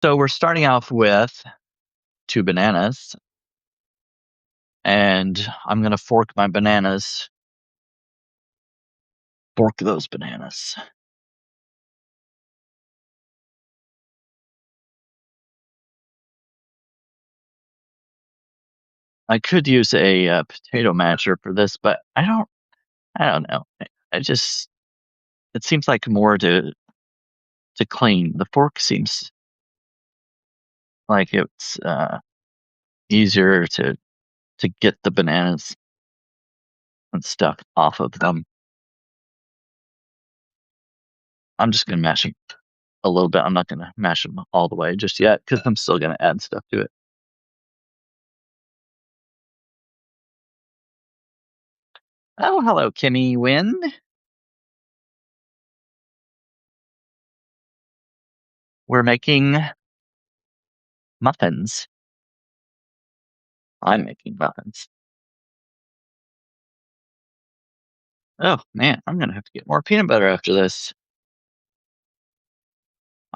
So we're starting off with 2 bananas, and I'm gonna fork my bananas. Fork those bananas. I could use a potato masher for this, but I don't know. I just it seems like more to clean. The fork seems like it's easier to get the bananas and stuff off of them. I'm just gonna mash them a little bit. I'm not gonna mash them all the way just yet because I'm still gonna add stuff to it. Oh, hello, Kimmy Wynn. We're making muffins. I'm making muffins. Oh man, I'm gonna have to get more peanut butter after this.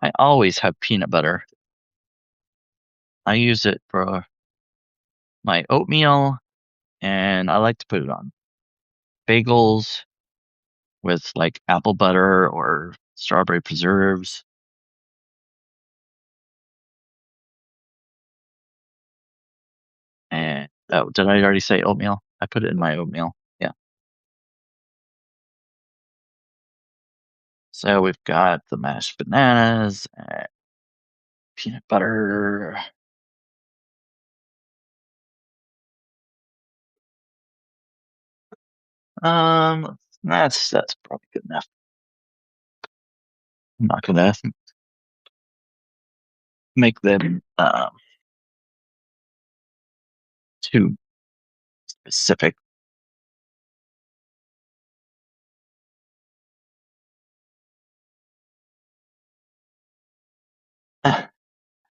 I always have peanut butter. I use it for my oatmeal, and I like to put it on bagels with like apple butter or strawberry preserves. And oh, did I already say oatmeal? I put it in my oatmeal. Yeah. So we've got the mashed bananas, peanut butter. That's probably good enough. I'm not gonna make them too specific. All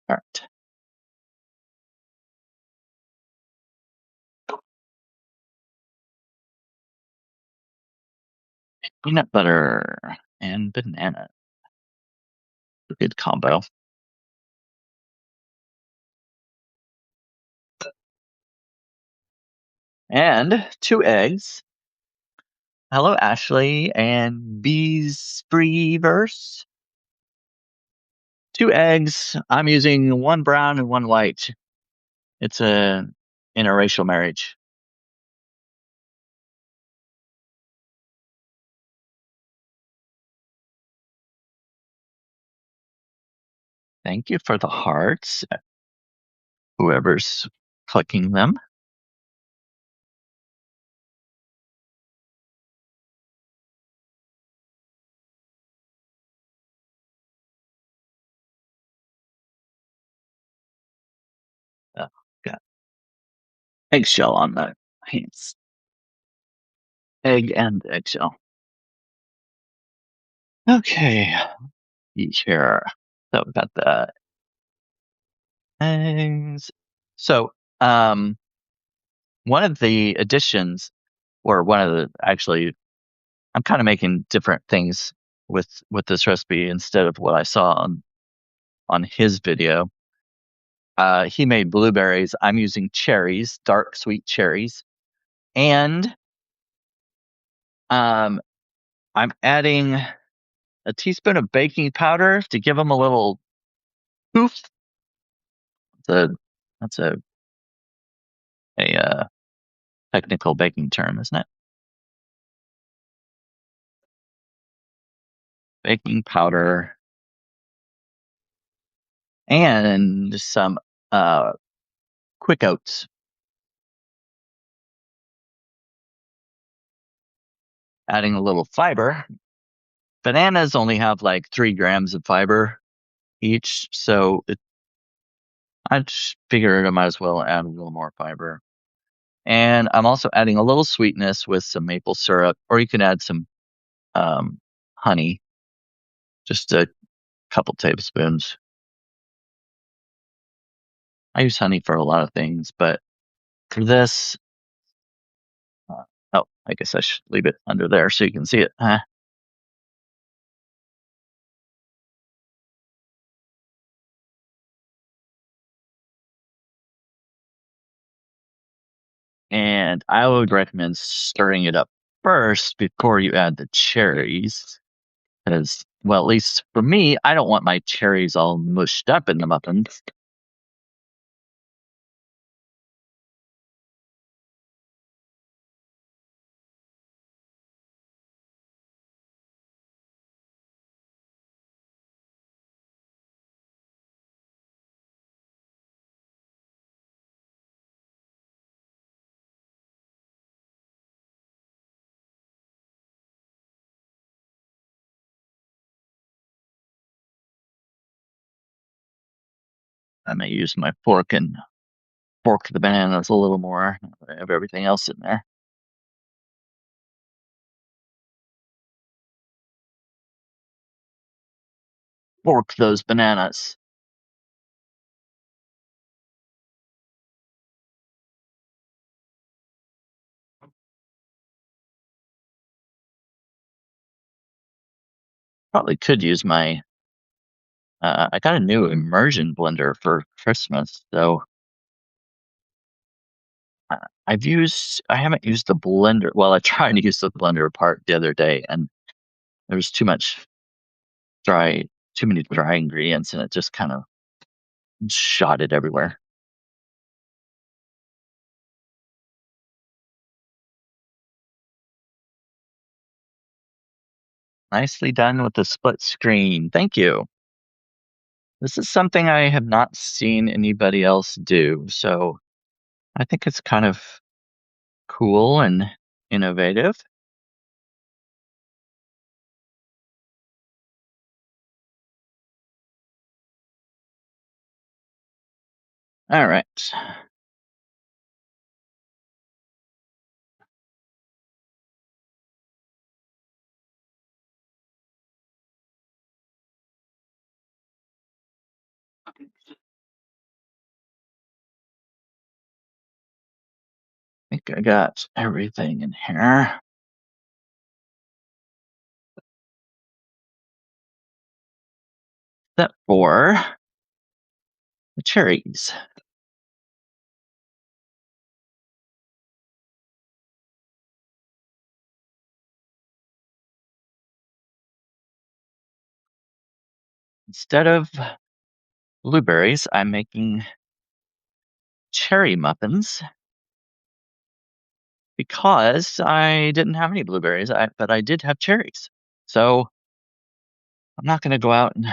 right. Peanut butter and banana. Good combo. And 2 eggs. Hello, Ashley and Bees Freeverse. 2 eggs. I'm using 1 brown and 1 white. It's a interracial marriage. Thank you for the hearts, whoever's clicking them. Oh, got eggshell on the hands. Egg and eggshell. Okay, here. So we've got the eggs. So, one of the additions, or one of the actually, I'm kind of making different things with this recipe instead of what I saw on his video. He made blueberries. I'm using cherries, dark sweet cherries, and um, I'm adding a teaspoon of baking powder to give them a little poof. That's a technical baking term, isn't it? Baking powder and some quick oats. Adding a little fiber. Bananas only have like 3 grams of fiber each, so I just figured I might as well add a little more fiber. And I'm also adding a little sweetness with some maple syrup, or you can add some honey, just a couple tablespoons. I use honey for a lot of things, but for this, oh, I guess I should leave it under there so you can see it. And I would recommend stirring it up first before you add the cherries. Because, well, at least for me, I don't want my cherries all mushed up in the muffins. I may use my fork and fork the bananas a little more. I have everything else in there. Fork those bananas. Probably could use my. I got a new immersion blender for Christmas, so I haven't used the blender. Well, I tried to use the blender part the other day, and there was dry, too many dry ingredients, and it just kind of shot it everywhere. Nicely done with the split screen. Thank you. This is something I have not seen anybody else do, so I think it's kind of cool and innovative. All right. I think I got everything in here except for the cherries. Instead of blueberries, I'm making cherry muffins because I didn't have any blueberries, but I did have cherries. So I'm not going to go out and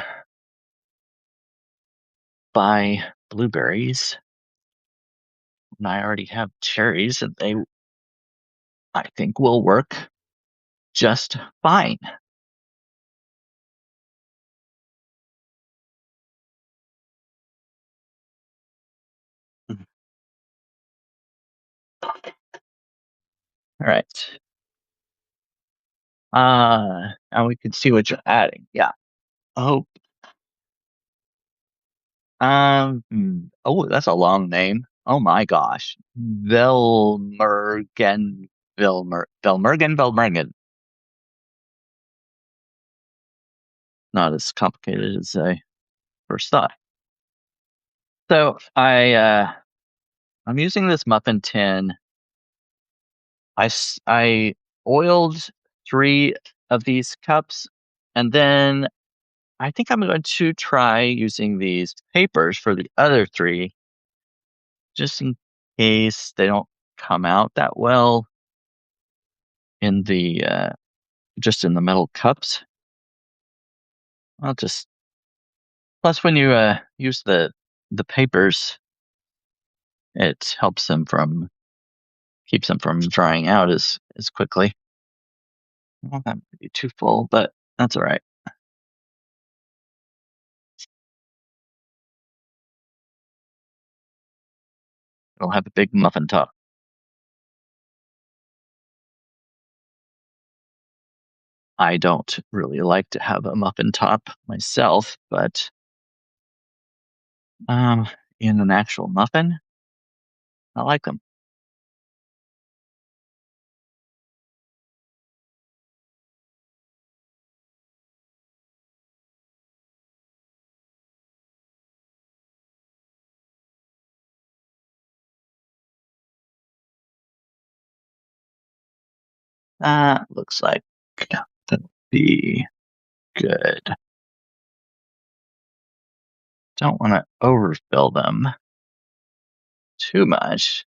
buy blueberries when I already have cherries, and they, I think, will work just fine. All right. Now we can see what you're adding. Yeah. Oh, oh, that's a long name. Oh my gosh. Velmergen. Not as complicated as I first thought. So I'm using this muffin tin. I oiled three of these cups, and then I think I'm going to try using these papers for the other three, just in case they don't come out that well in the just in the metal cups. I'll just plus when you use the papers, it helps them from keeps them from drying out as quickly. Well, that might be too full, but that's all right. It'll have a big muffin top. I don't really like to have a muffin top myself, but um, in an actual muffin, I like them. Looks like that'll be good. Don't want to overfill them too much.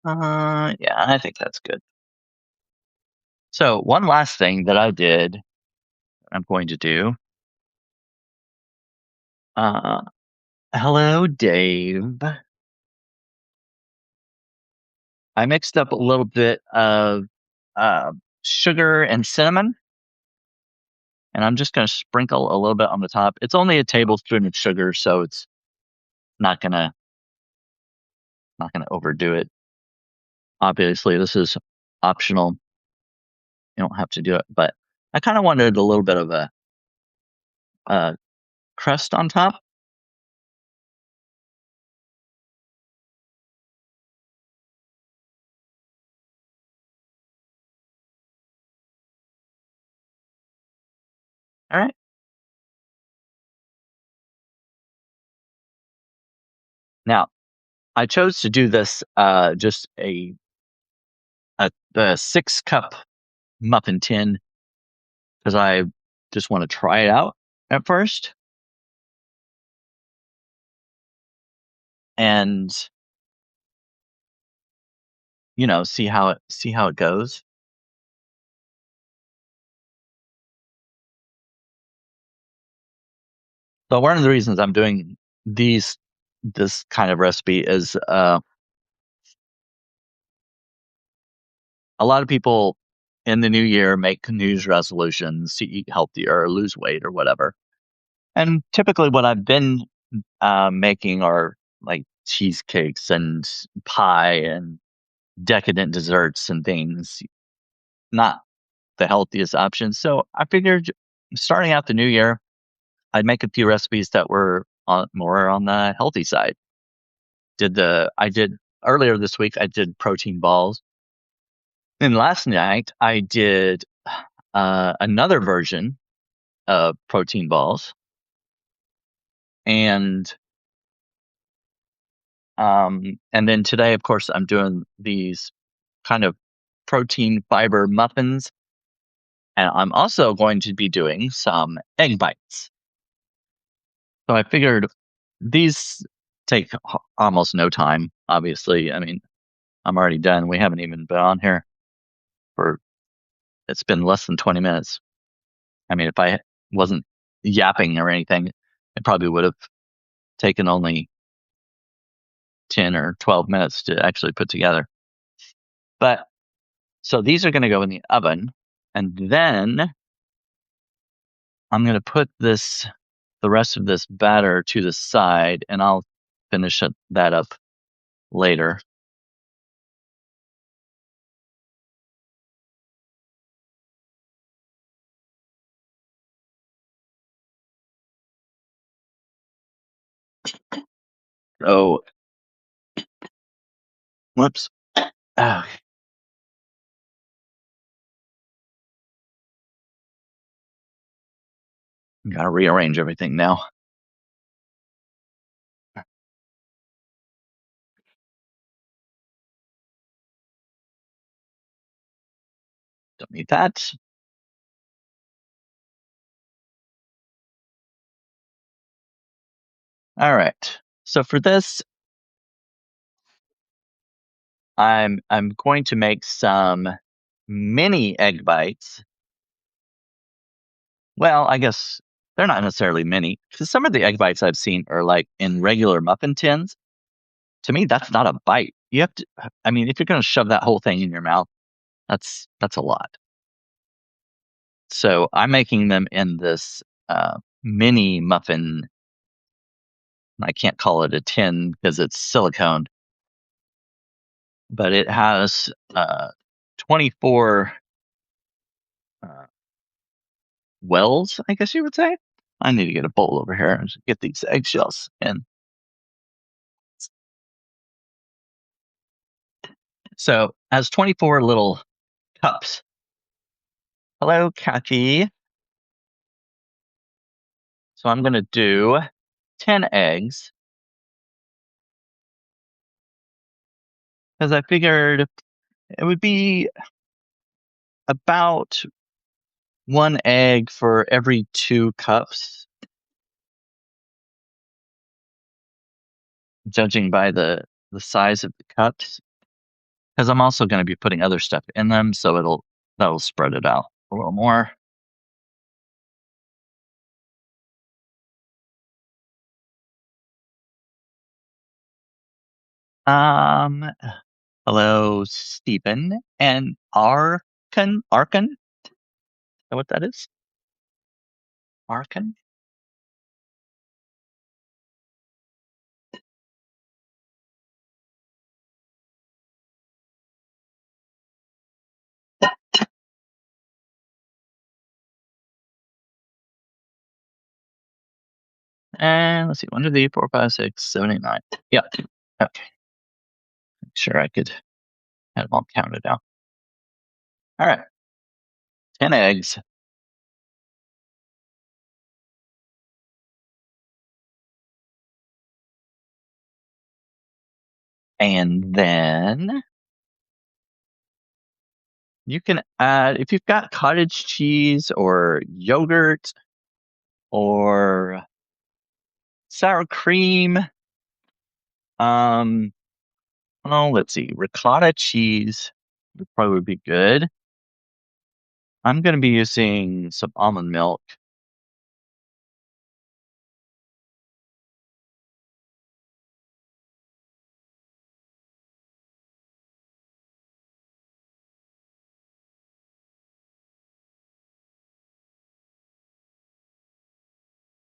Yeah, I think that's good. So one last thing that I did, I'm going to do. Uh, hello, Dave. I mixed up a little bit of uh, sugar and cinnamon, and I'm just going to sprinkle a little bit on the top. It's only a tablespoon of sugar, so it's not gonna overdo it. Obviously, this is optional. You don't have to do it, but I kind of wanted a little bit of a crust on top. All right. Now, I chose to do this just a 6 cup muffin tin because I just want to try it out at first, and see how it goes. So one of the reasons I'm doing this kind of recipe is a lot of people in the new year make New Year's resolutions to eat healthier or lose weight or whatever. And typically, what I've been making are like cheesecakes and pie and decadent desserts and things, not the healthiest options. So I figured starting out the new year, I'd make a few recipes that were more on the healthy side. I did earlier this week, I did protein balls. And last night, I did another version of protein balls. And and then today, of course, I'm doing these kind of protein fiber muffins. And I'm also going to be doing some egg bites. So I figured these take almost no time, obviously. I mean, I'm already done. We haven't even been on here for, it's been less than 20 minutes. I mean, if I wasn't yapping or anything, it probably would have taken only 10 or 12 minutes to actually put together. But so these are going to go in the oven, and then I'm going to put the rest of this batter to the side, and I'll finish that up later. Oh, whoops. Oh, gotta rearrange everything now. Don't need that. All right. So for this, I'm going to make some mini egg bites. Well, I guess they're not necessarily mini because some of the egg bites I've seen are like in regular muffin tins. To me, that's not a bite. You have to, I mean, if you're going to shove that whole thing in your mouth, that's a lot. So I'm making them in this mini muffin. I can't call it a tin because it's silicone, but it has 24 uh, wells, I guess you would say. I need to get a bowl over here and get these eggshells in. So it has 24 little cups. Hello, Kathy. So I'm going to do 10 eggs because I figured it would be about 1 egg for every 2 cups, judging by the size of the cups. Because I'm also going to be putting other stuff in them, so that'll spread it out a little more. Um, Hello, Stephen and Arkin. Is that what that is? Arkin? And let's see, 1, 2, 3, 4, 5, 6, 7, 8, 9. Yeah. Okay. Make sure I could have them all counted out. All right. 10 eggs. And then you can add, if you've got cottage cheese or yogurt or sour cream, oh, let's see, ricotta cheese would probably be good. I'm going to be using some almond milk.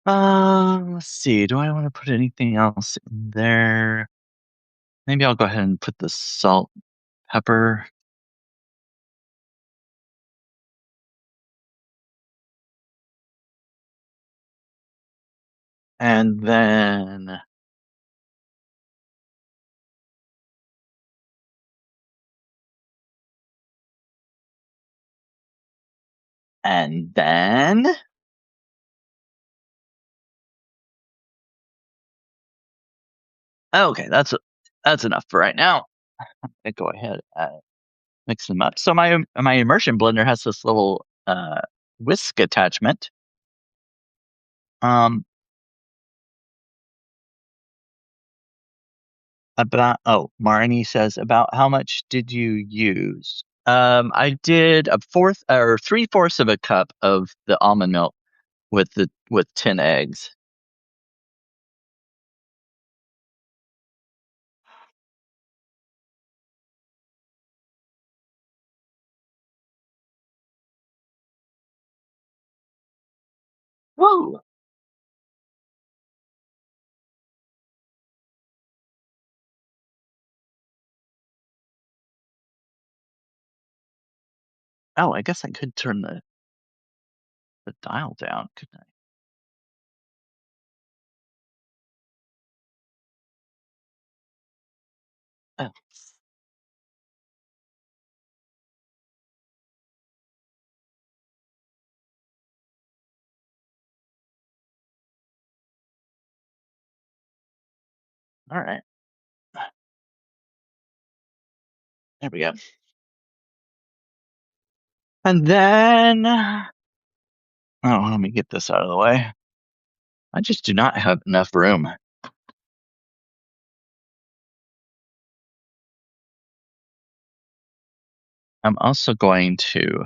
Let's see. Do I want to put anything else in there? Maybe I'll go ahead and put the salt, pepper. And then and then okay, that's enough for right now. I go ahead and mix them up. So my immersion blender has this little whisk attachment. Um, Marnie says, about how much did you use? I did a fourth or 3/4 of a cup of the almond milk with 10 eggs. Whoa! Oh, I guess I could turn the dial down, couldn't I? Oh, all right. There we go. And then, oh, let me get this out of the way. I just do not have enough room. I'm also going to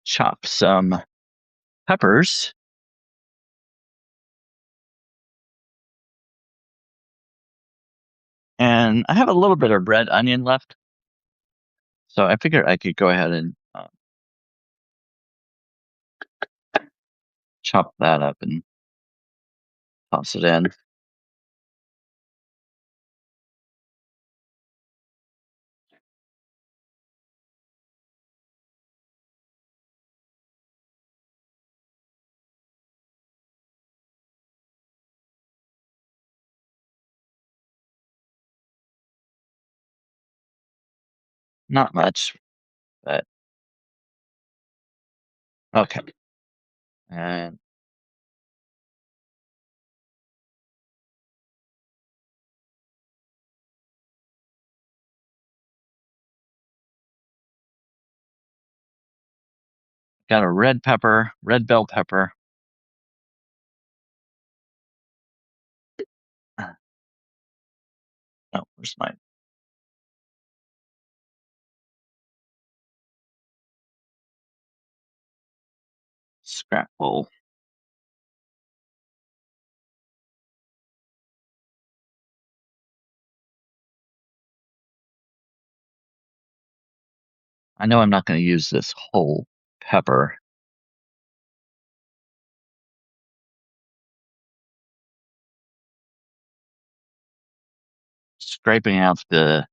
chop some peppers. And I have a little bit of red onion left. So I figured I could go ahead and chop that up and toss it in. Not much, but okay. And Got a red pepper, red bell pepper. Oh, where's my scrap bowl? I know I'm not going to use this whole pepper. Scraping out the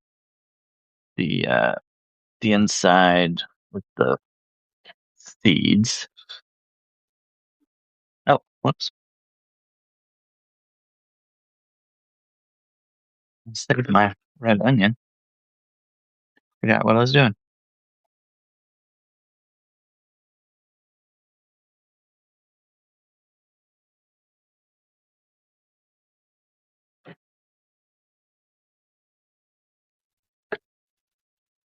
uh the inside with the seeds. Oh, whoops. Saved my red onion. Forgot what I was doing.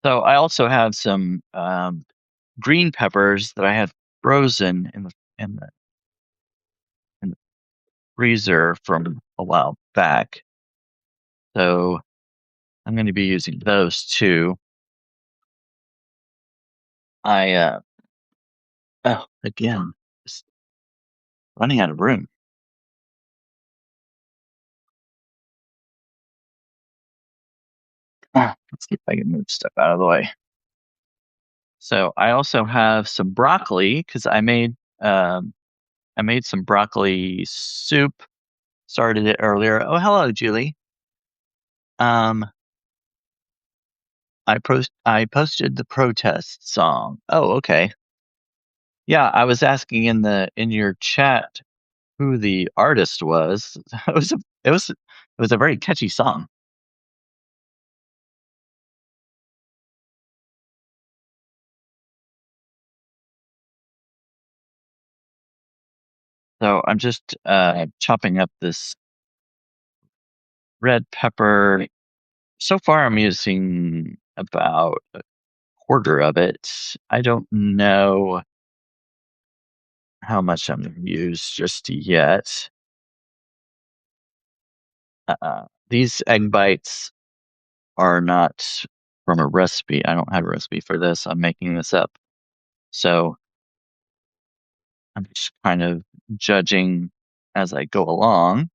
So I also have some green peppers that I had frozen in the freezer from a while back. So I'm going to be using those too. I oh, again, just running out of room. Let's see if I can move stuff out of the way. So I also have some broccoli because I made some broccoli soup. Started it earlier. Oh, hello, Julie. Um, I posted the protest song. Oh, okay. Yeah, I was asking in your chat who the artist was. It was a very catchy song. So I'm just chopping up this red pepper. So far, I'm using about a quarter of it. I don't know how much I'm going to use just yet. These egg bites are not from a recipe. I don't have a recipe for this. I'm making this up. So I'm just kind of judging as I go along.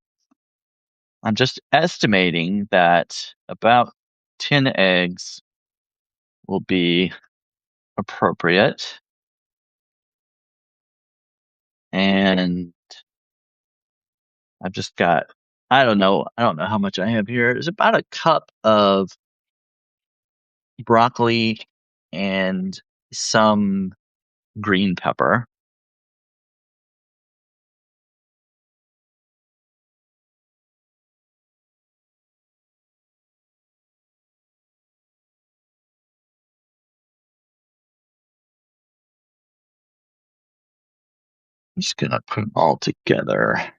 I'm just estimating that about 10 eggs will be appropriate. And I've just got, I don't know how much I have here. It's about a cup of broccoli and some green pepper. I'm just gonna put them all together.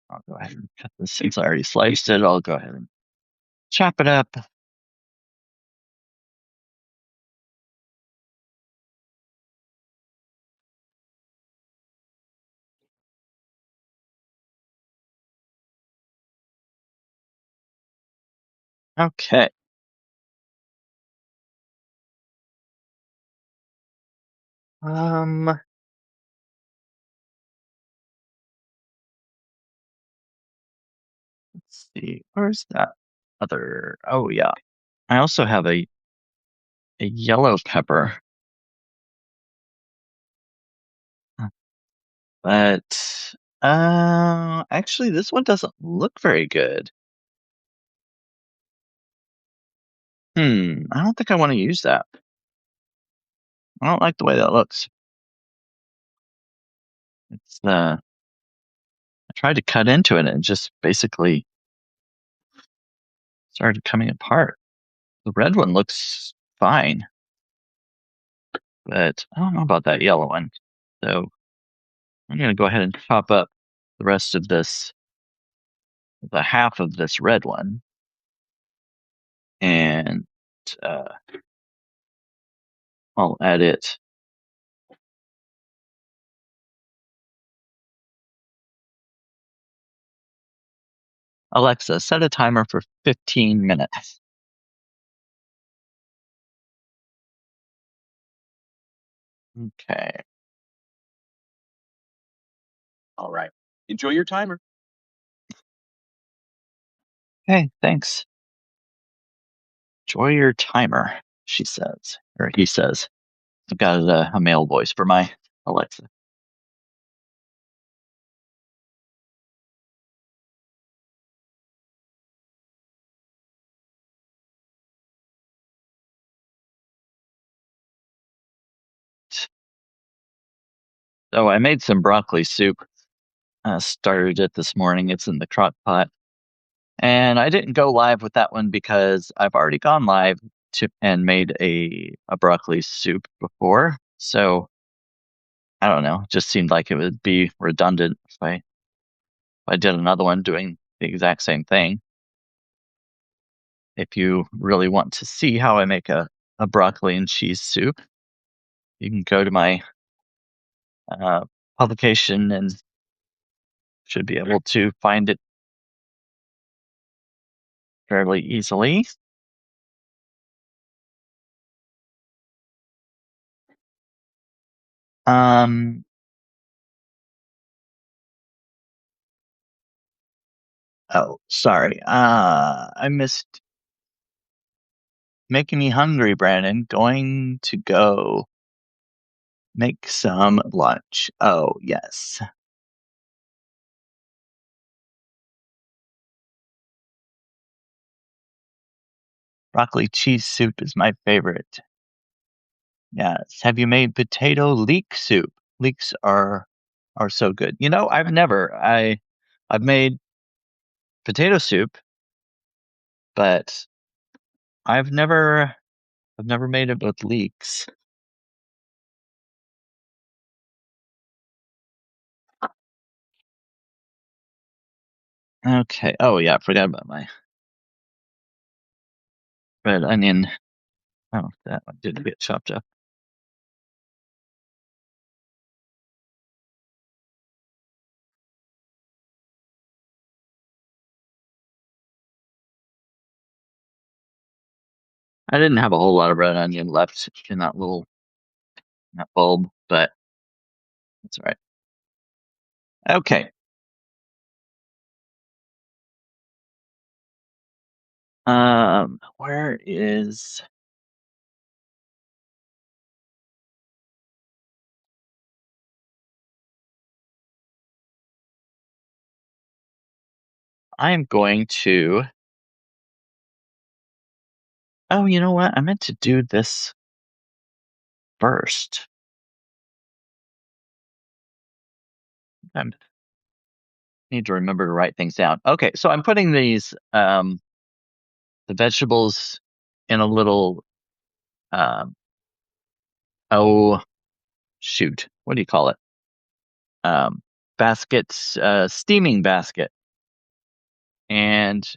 I'll go ahead and cut this since I already sliced it. I'll go ahead and chop it up. Okay. Let's see. Where's that other? Oh yeah. I also have a yellow pepper, but actually this one doesn't look very good. I don't think I want to use that. I don't like the way that looks. It's I tried to cut into it and it just basically started coming apart. The red one looks fine, but I don't know about that yellow one. So I'm gonna go ahead and chop up the rest of the half of this red one, and uh, I'll add it. Alexa, set a timer for 15 minutes. Okay. All right. Enjoy your timer. Hey, thanks. Enjoy your timer, she says, or he says. I've got a male voice for my Alexa. So I made some broccoli soup. Started it this morning. It's in the crock pot. And I didn't go live with that one because I've already gone live and made a broccoli soup before. So I don't know. It just seemed like it would be redundant if I did another one doing the exact same thing. If you really want to see how I make a broccoli and cheese soup, you can go to my publication and should be able to find it fairly easily. Um, oh, sorry. I missed making me hungry, Brandon. Going to go make some lunch. Oh, yes. Broccoli cheese soup is my favorite. Yes. Have you made potato leek soup? Leeks are so good. You know, I've made potato soup, but I've never I've never made it with leeks. Okay. Oh yeah, I forgot about my red onion. Oh, that one didn't get chopped up. I didn't have a whole lot of red onion left in that bulb, but that's all right. Okay. Where is I'm going to Oh, you know what? I meant to do this first. I need to remember to write things down. Okay, so I'm putting these the vegetables in a little um oh shoot, what do you call it? Baskets, steaming basket. And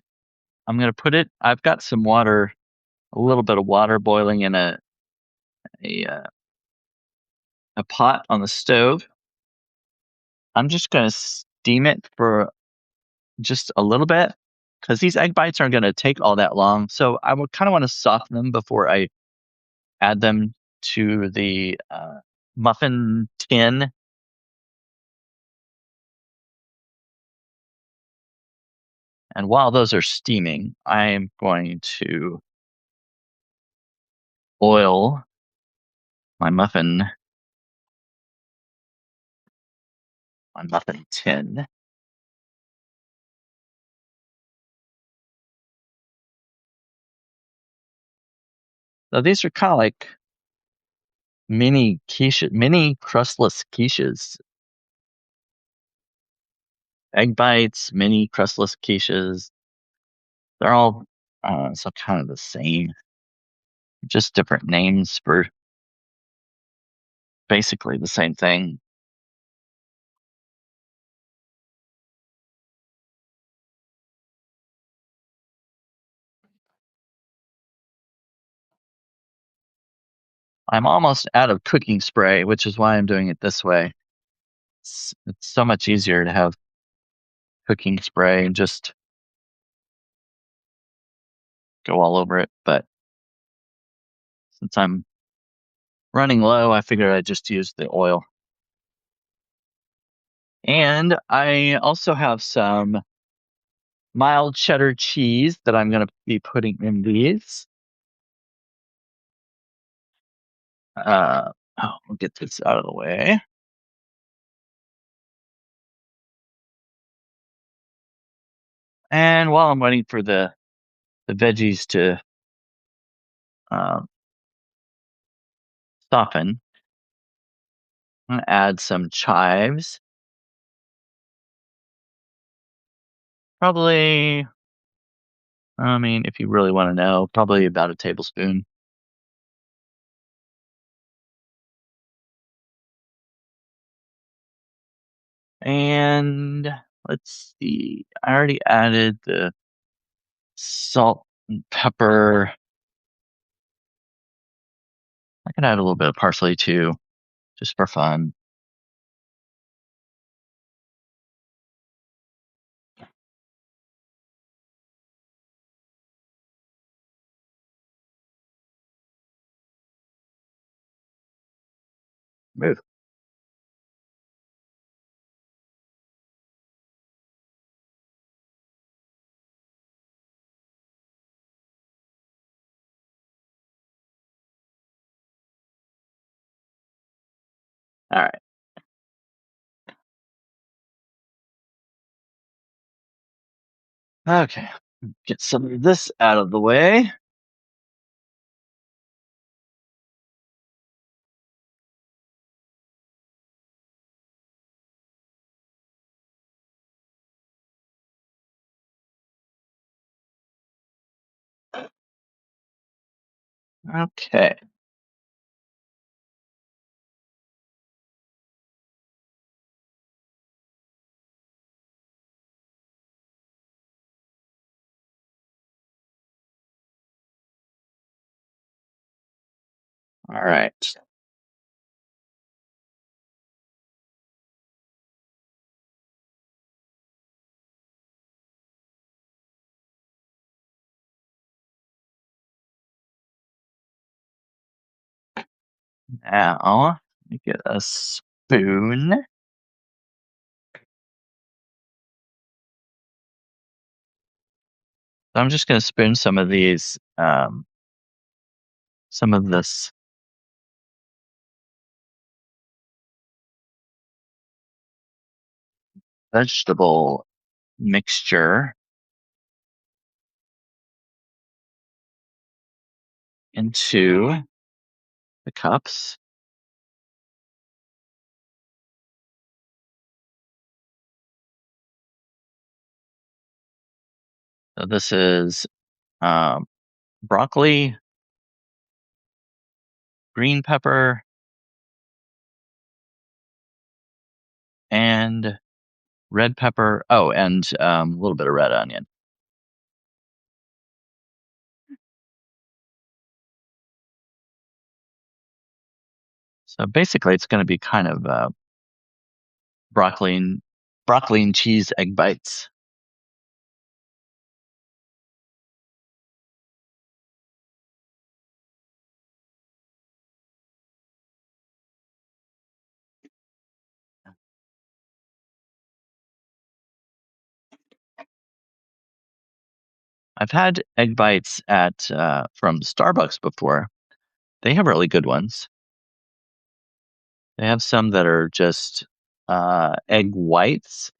I'm gonna put it. I've got some water, a little bit of water boiling in a, uh, a pot on the stove. I'm just gonna steam it for just a little bit because these egg bites aren't gonna take all that long. So I would kind of want to soften them before I add them to the muffin tin. And while those are steaming, I am going to oil my muffin tin. So these are kind of like mini crustless quiches. Egg bites, mini crustless quiches. They're all so kind of the same, just different names for basically the same thing. I'm almost out of cooking spray, which is why I'm doing it this way. It's so much easier to have cooking spray and just go all over it. But since I'm running low, I figured I'd just use the oil. And I also have some mild cheddar cheese that I'm going to be putting in these. I'll get this out of the way. And while I'm waiting for the veggies to um, soften, I'm going to add some chives. Probably, I mean, if you really want to know, probably about a tablespoon. And let's see, I already added the salt and pepper. I can add a little bit of parsley too, just for fun. Move. All right. Okay. Get some of this out of the way. Okay. All right. Now, let me get a spoon. So I'm just going to spoon some of these, some of this vegetable mixture into the cups. So this is um, broccoli, green pepper, and red pepper. Oh, and a little bit of red onion. So basically, it's going to be kind of broccoli and cheese egg bites. I've had egg bites at from Starbucks before. They have really good ones. They have some that are just egg whites,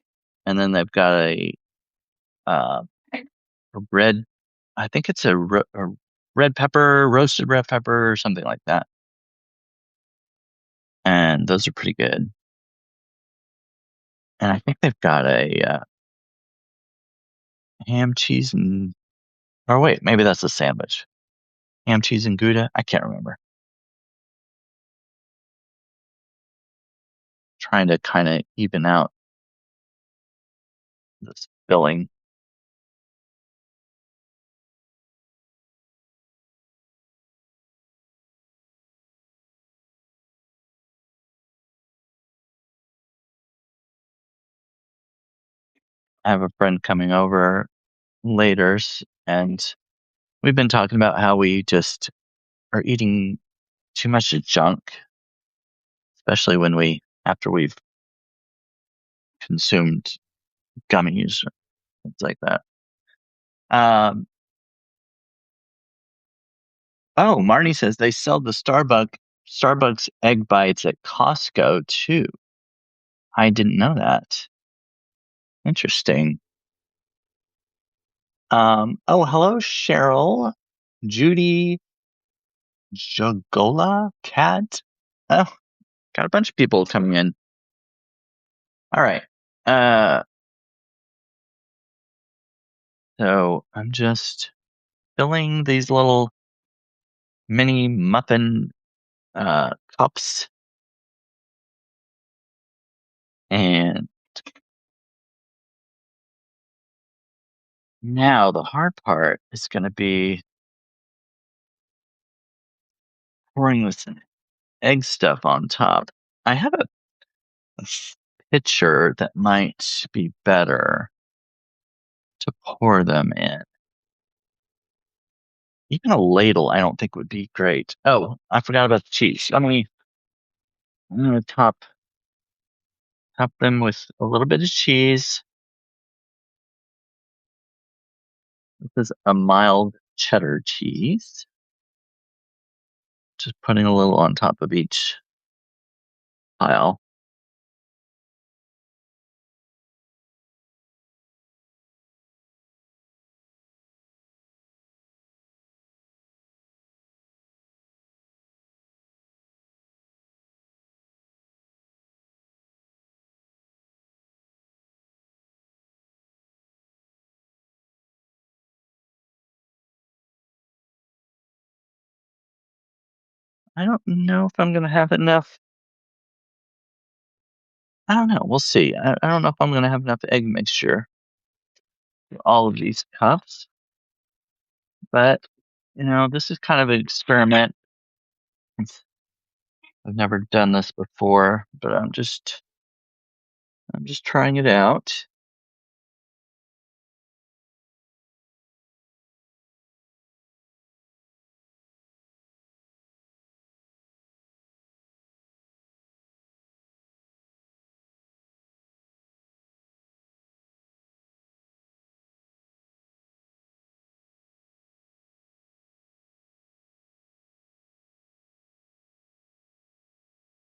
and then they've got uh, a red. I think it's a red pepper, roasted red pepper, or something like that. And those are pretty good. And I think they've got a ham, cheese, and or wait, maybe that's a sandwich. Ham, cheese, and Gouda. I can't remember. Trying to kind of even out this filling. I have a friend coming over later, and we've been talking about how we just are eating too much junk, especially after we've consumed gummies or things like that. Um, oh, Marnie says they sell the Starbucks egg bites at Costco too. I didn't know that. Interesting. Oh, hello, Cheryl, Judy, Jogola, Cat. Oh, got a bunch of people coming in. All right. Uh, so I'm just filling these little mini muffin cups, and now the hard part is going to be pouring this egg stuff on top. I have a pitcher that might be better to pour them in. Even a ladle, I don't think would be great. Oh, I forgot about the cheese. I'm gonna top them with a little bit of cheese. This is a mild cheddar cheese. Just putting a little on top of each pile. I don't know if I'm gonna have enough. I don't know. We'll see. I don't know if I'm gonna have enough egg mixture for all of these cups, but this is kind of an experiment. I've never done this before, but I'm just trying it out.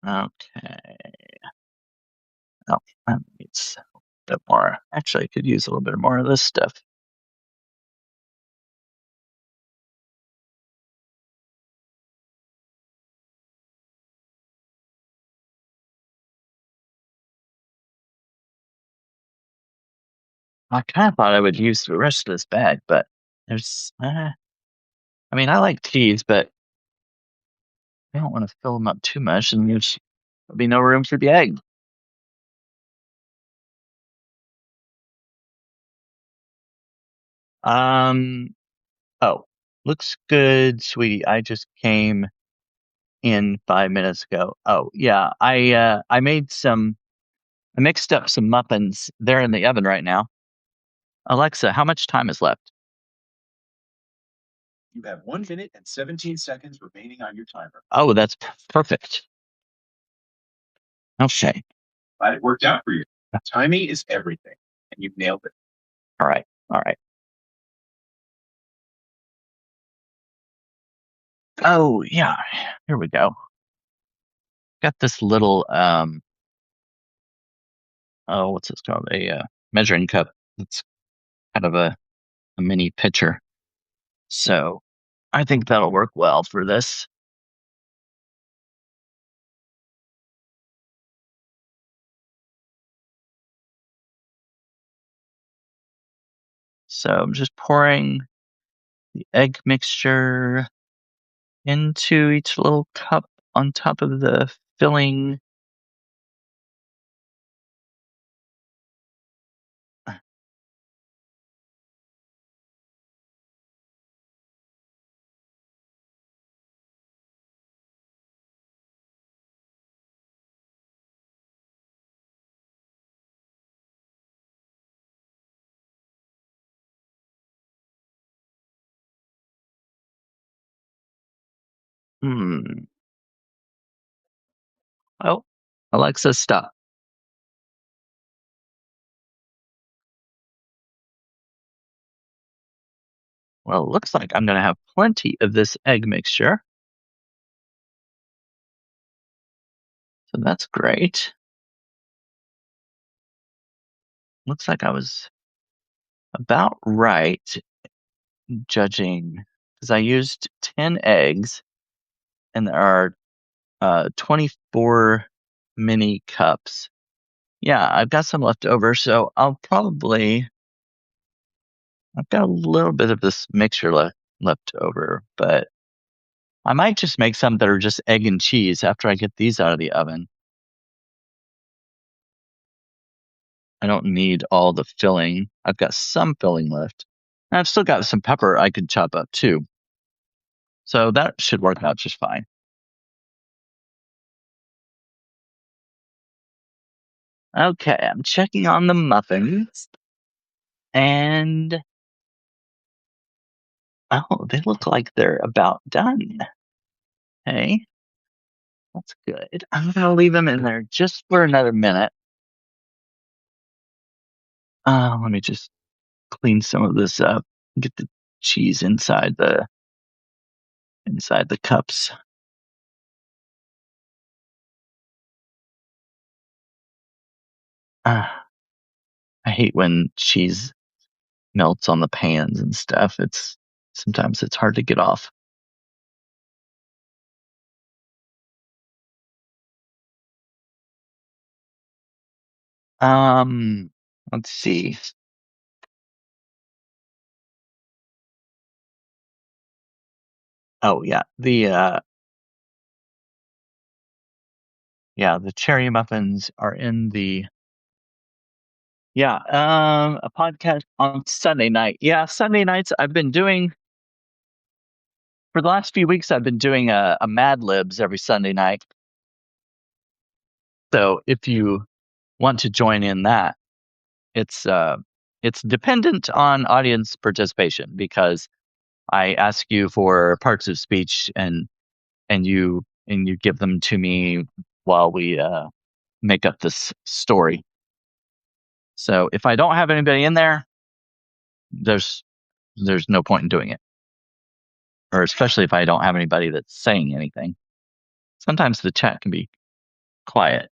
Okay. Oh, that needs a bit more. Actually, I could use a little bit more of this stuff. I kind of thought I would use the rest of this bag, but I mean, I like cheese, but I don't want to fill them up too much, and there'll be no room for the egg. Um, oh, looks good, sweetie. I just came in 5 minutes ago. Oh, yeah, I mixed up some muffins. They're in the oven right now. Alexa, how much time is left? You have 1 minute and 17 seconds remaining on your timer. Oh, that's perfect. Okay. Glad it worked out for you. Timing is everything, and you've nailed it. All right. All right. Oh, yeah. Here we go. Got this little oh, what's this called? A measuring cup. It's kind of a mini pitcher. So I think that'll work well for this. So I'm just pouring the egg mixture into each little cup on top of the filling. Hmm. Oh, Alexa, stop. Well, it looks like I'm going to have plenty of this egg mixture. So that's great. Looks like I was about right judging because I used 10 eggs and there are 24 mini cups. Yeah, I've got some left over, so I've got a little bit of this mixture left over, but I might just make some that are just egg and cheese after I get these out of the oven. I don't need all the filling. I've got some filling left. And I've still got some pepper I could chop up too. So that should work out just fine. Okay, I'm checking on the muffins. And oh, they look like they're about done. Hey, that's good. I'm gonna leave them in there just for another minute. Let me just clean some of this up. Get the cheese inside the cups. Ah, I hate when cheese melts on the pans and stuff. It's sometimes it's hard to get off. Um, let's see. Oh yeah, the cherry muffins are in the a podcast on Sunday night. Yeah, Sunday nights I've been doing for the last few weeks I've been doing a Mad Libs every Sunday night. So if you want to join in that, it's uh it's dependent on audience participation because I ask you for parts of speech and you give them to me while we make up this story. So if I don't have anybody in there, there's there's no point in doing it. Or especially if I don't have anybody that's saying anything. Sometimes the chat can be quiet.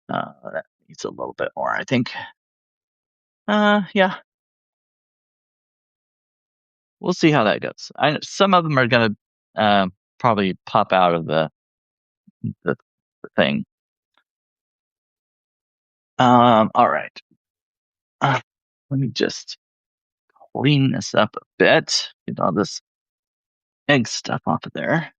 That needs a little bit more, I think. Yeah, we'll see how that goes. Some of them are gonna probably pop out of the thing. All right. Let me just clean this up a bit. Get all this egg stuff off of there.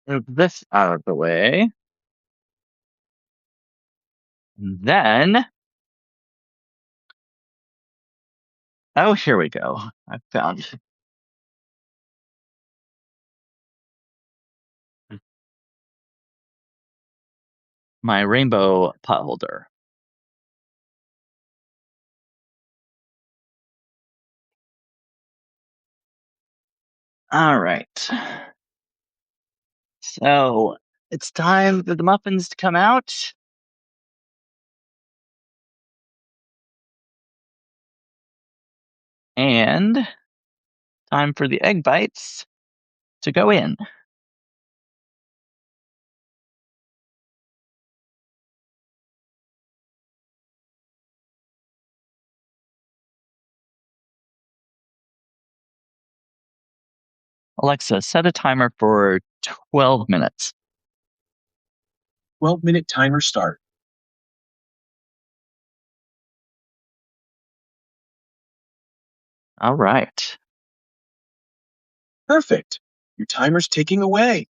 Move this out of the way. And then, oh, here we go. I found my rainbow pot holder. All right. So it's time for the muffins to come out. And time for the egg bites to go in. Alexa, set a timer for 12 minutes. 12-minute timer start. All right. Perfect. Your timer's ticking away.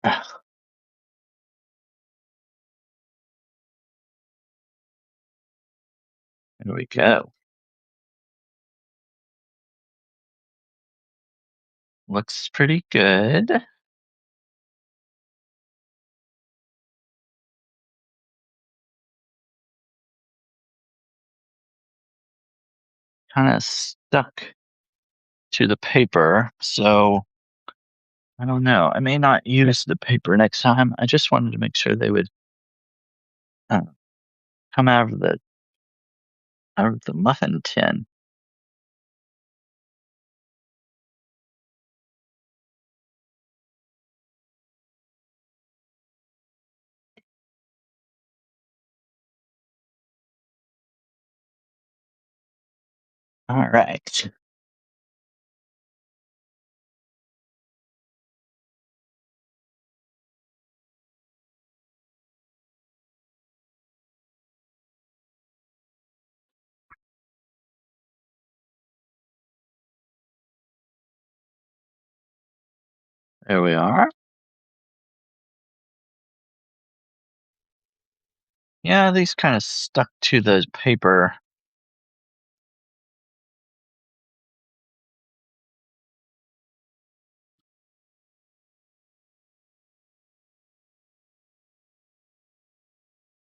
There we go. Looks pretty good. kind of stuck to the paper. So I don't know. I may not use the paper next time. I just wanted to make sure they would uh, come out of the muffin tin. All right. There we are. Yeah, these kind of stuck to the paper.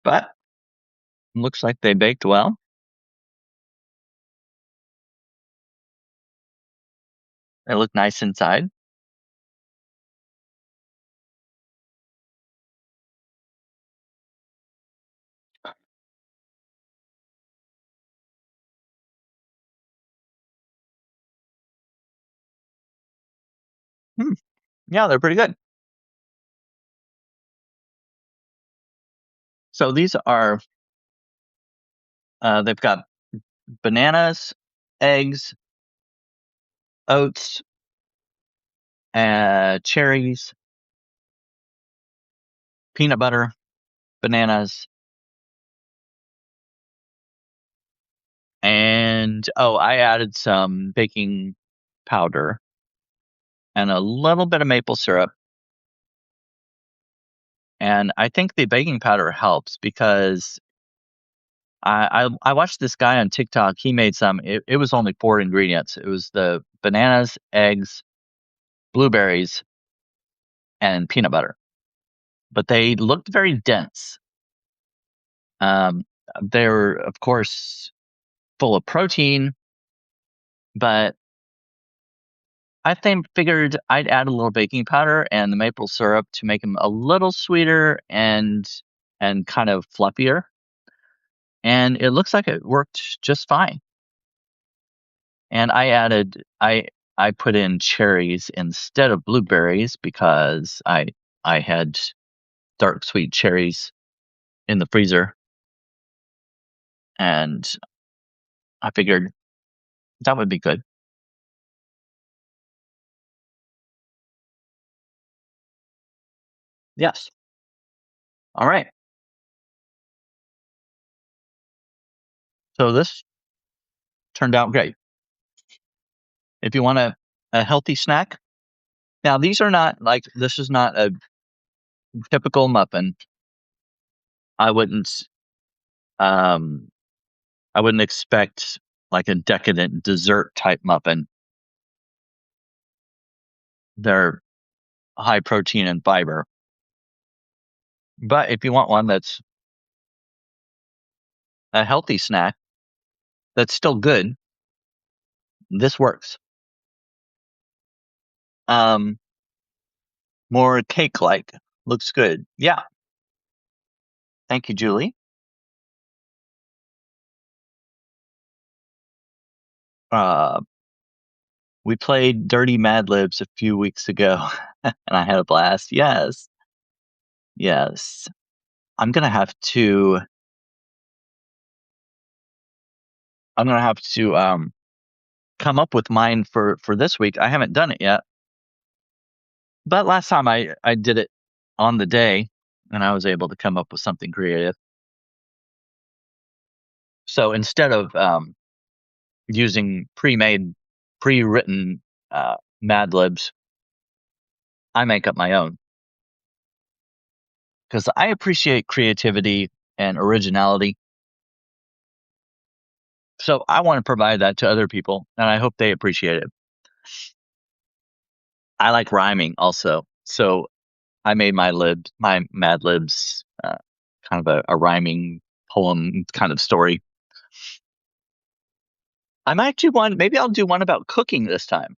But looks like they baked well. They look nice inside. Hmm. Yeah, they're pretty good. So these are, they've got bananas, eggs, oats, cherries, peanut butter, bananas, and I added some baking powder and a little bit of maple syrup. And I think the baking powder helps because I watched this guy on TikTok. He made some. It was only 4 ingredients. It was the bananas, eggs, blueberries, and peanut butter. But they looked very dense. Um, they're of course full of protein, but figured I'd add a little baking powder and the maple syrup to make them a little sweeter and kind of fluffier. And it looks like it worked just fine. And I put in cherries instead of blueberries because I had dark sweet cherries in the freezer, and I figured that would be good. Yes. All right. So this turned out great. If you want a healthy snack, now these are not like this is not a typical muffin. I wouldn't um I wouldn't expect like a decadent dessert type muffin. They're high protein and fiber. But if you want one that's a healthy snack that's still good, this works. Um More cake like. Looks good. Yeah. Thank you, Julie. Uh we played Dirty Mad Libs a few weeks ago and I had a blast. Yes. Yes. I'm gonna have to I'm gonna have to come up with mine for this week. I haven't done it yet, but last time I did it on the day, and I was able to come up with something creative. So instead of using pre-written Mad Libs, I make up my own because I appreciate creativity and originality. So I want to provide that to other people, and I hope they appreciate it. I like rhyming also, so I made my Mad Libs, kind of a rhyming poem kind of story. I might do one. Maybe I'll do one about cooking this time.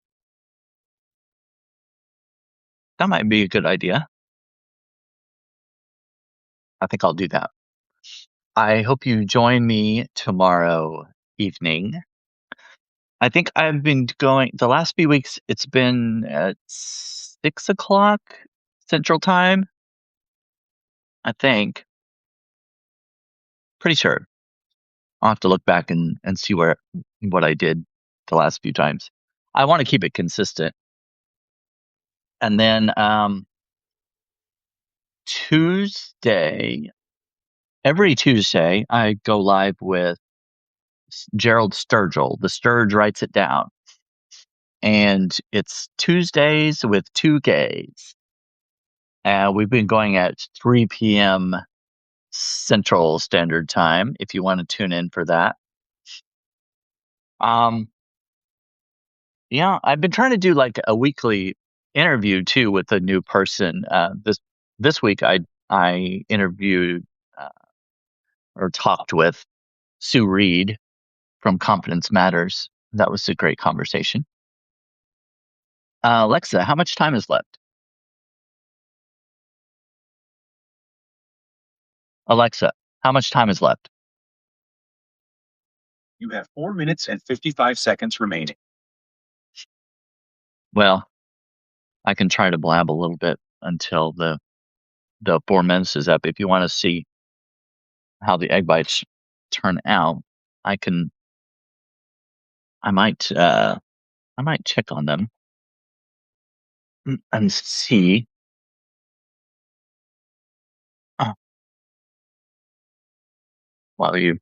That might be a good idea. I think I'll do that. I hope you join me tomorrow evening. I think I've been going the last few weeks. It's been at 6 o'clock Central Time. I think. Pretty sure. I'll have to look back and see what I did the last few times. I want to keep it consistent. And then Tuesday, every Tuesday, I go live with Gerald Sturgill. The Sturge writes it down. And it's Tuesdays with two gays. And we've been going at 3 p.m. Central Standard Time if you want to tune in for that. Um, yeah, I've been trying to do like a weekly interview too with a new person. This week I interviewed uh, or talked with Sue Reed from Confidence Matters. That was a great conversation. Alexa, how much time is left? Alexa, how much time is left? You have 4 minutes and 55 seconds remaining. Well, I can try to blab a little bit until the 4 minutes is up. If you want to see how the egg bites turn out, I can. I might. I might check on them and see. uh, while you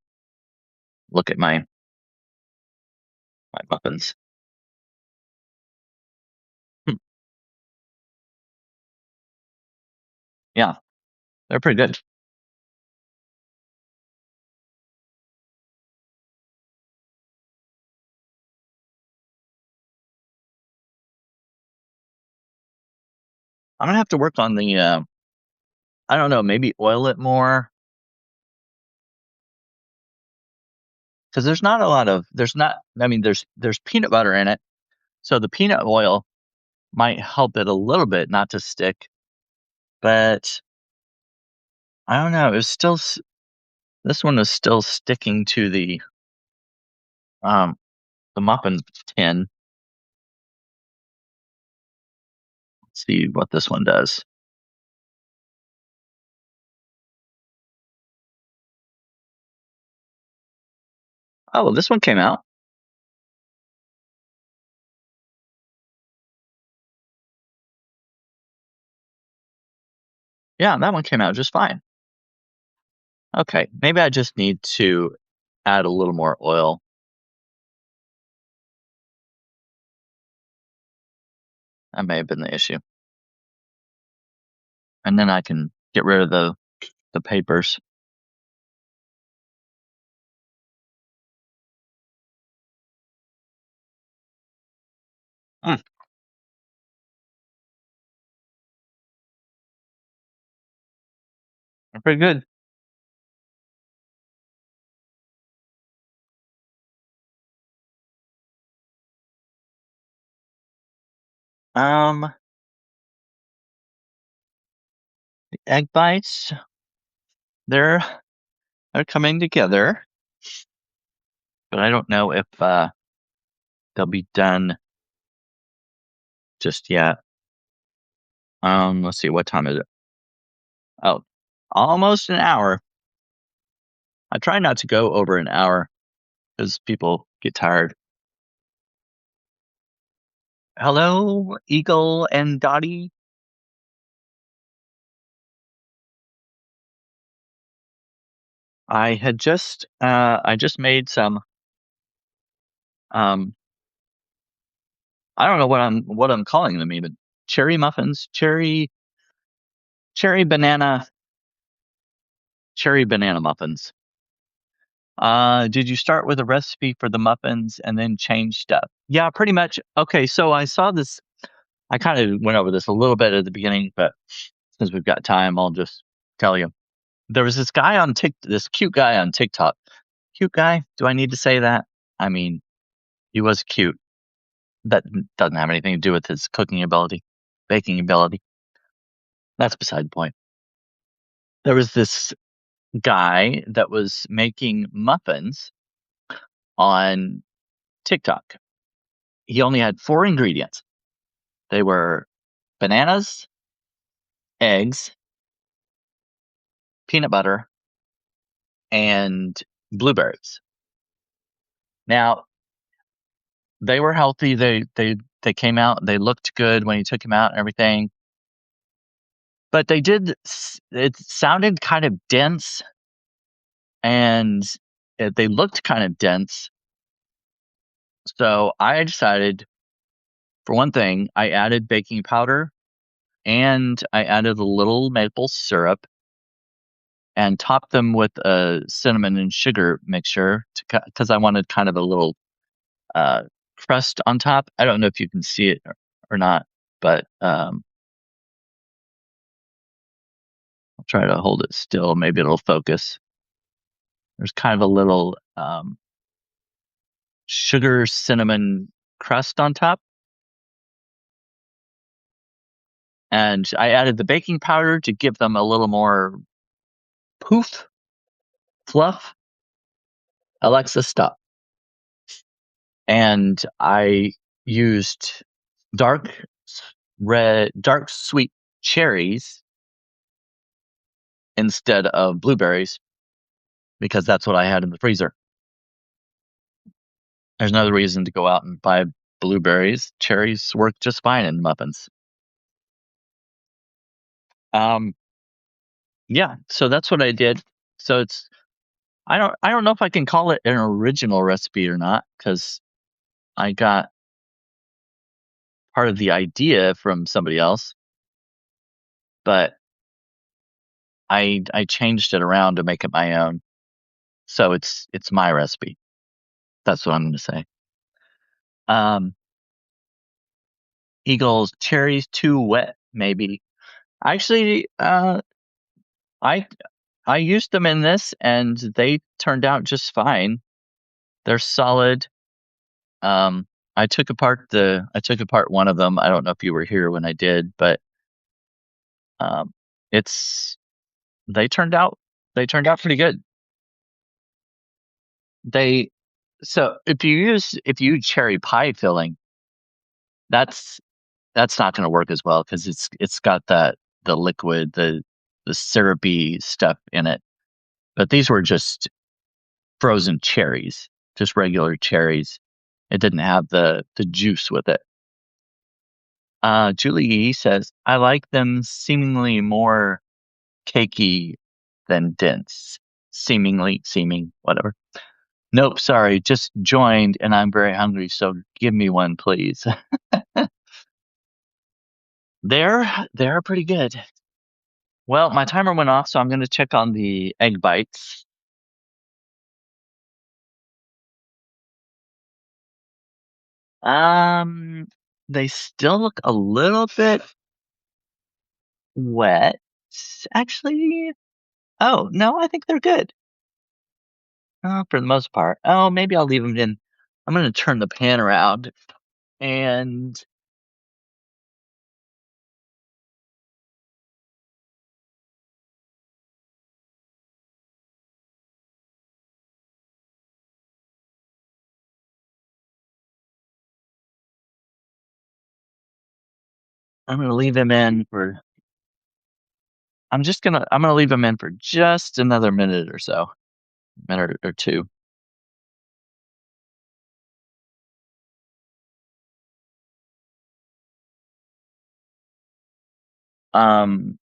look at my muffins. Hmm, yeah, they're pretty good. I'm gonna have to work on the. I don't know. Maybe oil it more because there's not a lot of. There's not. I mean, there's peanut butter in it, so the peanut oil might help it a little bit not to stick. But I don't know. It's still. This one is still sticking to um the muffin tin. Let's see what this one does. Oh, well, this one came out. Yeah, that one came out just fine. Okay, maybe I just need to add a little more oil. That may have been the issue. And then I can get rid of the papers. Mm, they're pretty good. Um, the egg bites, they're they're coming together, but I don't know if they'll be done just yet. Let's see, what time is it? Oh, almost an hour. I try not to go over an hour because people get tired. Hello, Eagle and Dottie. I just made some um I don't know what I'm calling them even. Cherry muffins, cherry banana cherry banana muffins. Did you start with a recipe for the muffins and then change stuff? Yeah, pretty much. Okay, so I saw this. I kind of went over this a little bit at the beginning, but since we've got time, I'll just tell you. There was this cute guy on TikTok. Cute guy? Do I need to say that? I mean, He was cute. That doesn't have anything to do with his cooking ability, baking ability. That's beside the point. There was this guy that was making muffins on TikTok. He only had 4 ingredients. They were bananas, eggs, peanut butter, and blueberries. Now, they were healthy. They came out. They looked good when he took them out and everything. But they did. It sounded kind of dense, and they looked kind of dense. So I decided, for one thing, I added baking powder and I added a little maple syrup and topped them with a cinnamon and sugar mixture because I wanted kind of a little uh, crust on top. I don't know if you can see it or not, but I'll try to hold it still. Maybe it'll focus. There's kind of a little sugar cinnamon crust on top. And I added the baking powder to give them a little more poof, fluff. Alexa, stop. And I used dark dark sweet cherries instead of blueberries because that's what I had in the freezer. There's no reason to go out and buy blueberries. Cherries work just fine in muffins. Um, yeah, so that's what I did. So I don't know if I can call it an original recipe or not because I got part of the idea from somebody else, but I changed it around to make it my own. So it's my recipe. That's what I'm going to say. Um, Eagles cherries too wet, maybe. Actually, I I used them in this and they turned out just fine. They're solid. Um, I took apart one of them. I don't know if you were here when I did, but um, it's they turned out they turned out pretty good. They so if you use cherry pie filling, that's that's not going to work as well because it's got the liquid, the syrupy stuff in it. But these were just frozen cherries, just regular cherries. It didn't have the juice with it. Julie E says, I like them seemingly more cakey than dense. Seeming, whatever. Nope, sorry, just joined and I'm very hungry, so give me one, please. They're pretty good. Well, my timer went off, so I'm going to check on the egg bites. Um, they still look a little bit wet. Actually, oh, no, I think they're good. For the most part. Oh, maybe I'll leave them in. I'm going to turn the pan around and I'm going to leave them in for I'm going to leave them in for just another minute or so, minute or two. Um,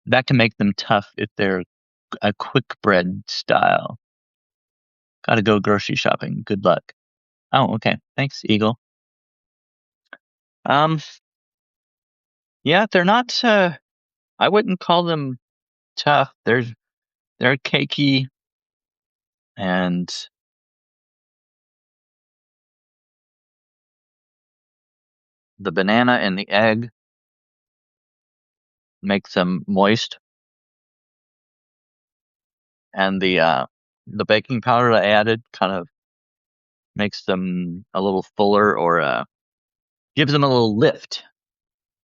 that can make them tough if they're a quick bread style. Gotta go grocery shopping. Good luck. Oh, okay. Thanks, Eagle. Um, yeah, they're not, I wouldn't call them tough. They're cakey and the banana and the egg makes them moist. And the baking powder I added kind of makes them a little fuller or gives them a little lift.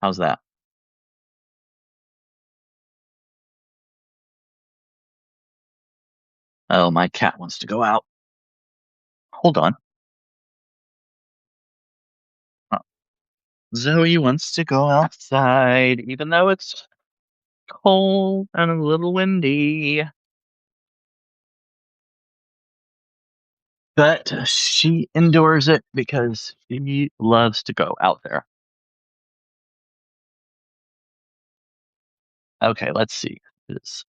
How's that? Oh, my cat wants to go out. Hold on. Oh, Zoe wants to go outside, even though it's cold and a little windy. But she endures it because she loves to go out there. Okay, let's see. It's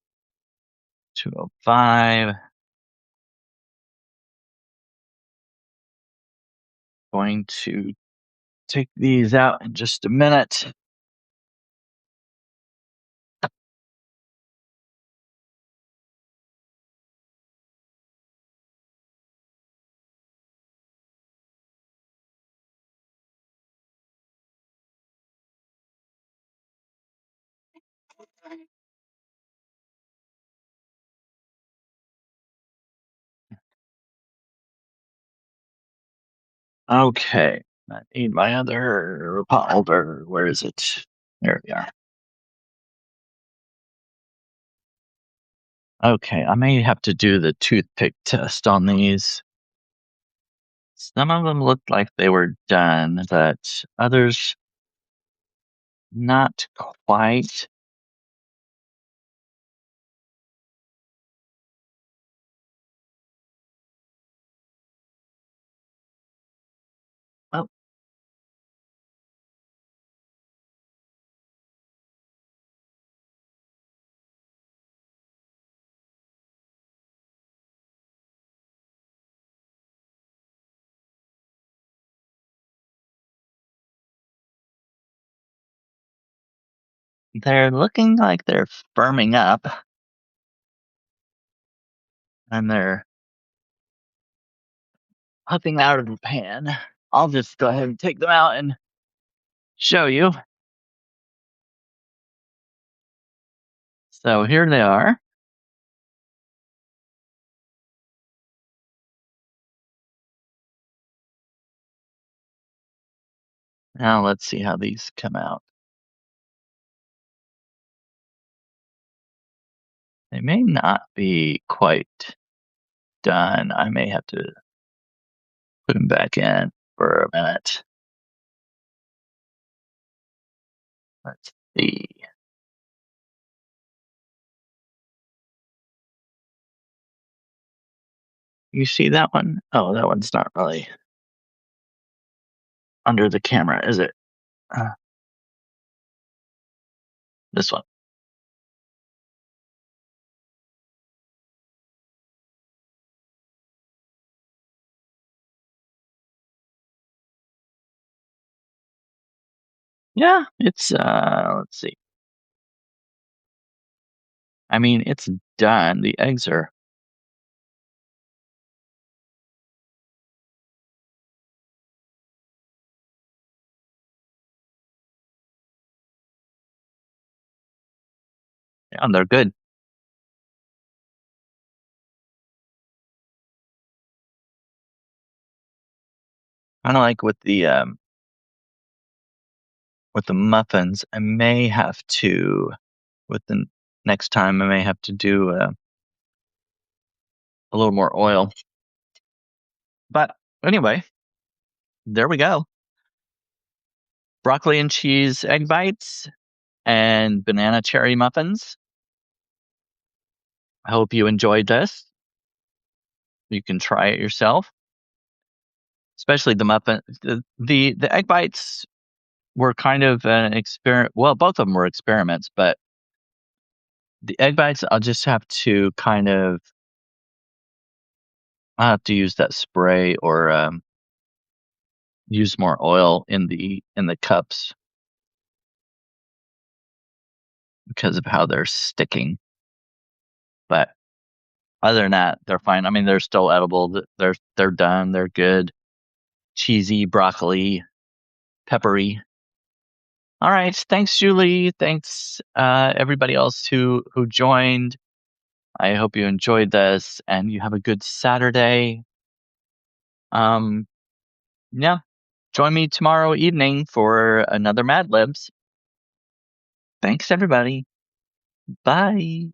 2:05. Going to take these out in just a minute. Okay, I need my other folder. Where is it? There we are. Okay, I may have to do the toothpick test on these. Some of them looked like they were done, but others not quite. Well, they're looking like they're firming up and they're puffing out of the pan. I'll just go ahead and take them out and show you. So here they are. Now let's see how these come out. They may not be quite done. I may have to put them back in for a minute. Let's see. You see that one? Oh, that one's not really under the camera, is it? Uh, this one. Yeah, it's let's see. I mean, it's done. The eggs are yeah, they're good. Kind of like with the muffins, I may have to with the next time I may have to do a little more oil. But anyway, there we go. Broccoli and cheese egg bites and banana cherry muffins. I hope you enjoyed this. You can try it yourself, especially the muffin. The egg bites were kind of an experiment. Well, both of them were experiments, but the egg bites, I'll just have to kind of, I have to use that spray or use more oil in the cups because of how they're sticking. But other than that, they're fine. I mean, they're still edible. They're done. They're good. Cheesy, broccoli, peppery. All right. Thanks, Julie. Thanks, everybody else who joined. I hope you enjoyed this and you have a good Saturday. Um, yeah, join me tomorrow evening for another Mad Libs. Thanks, everybody. Bye.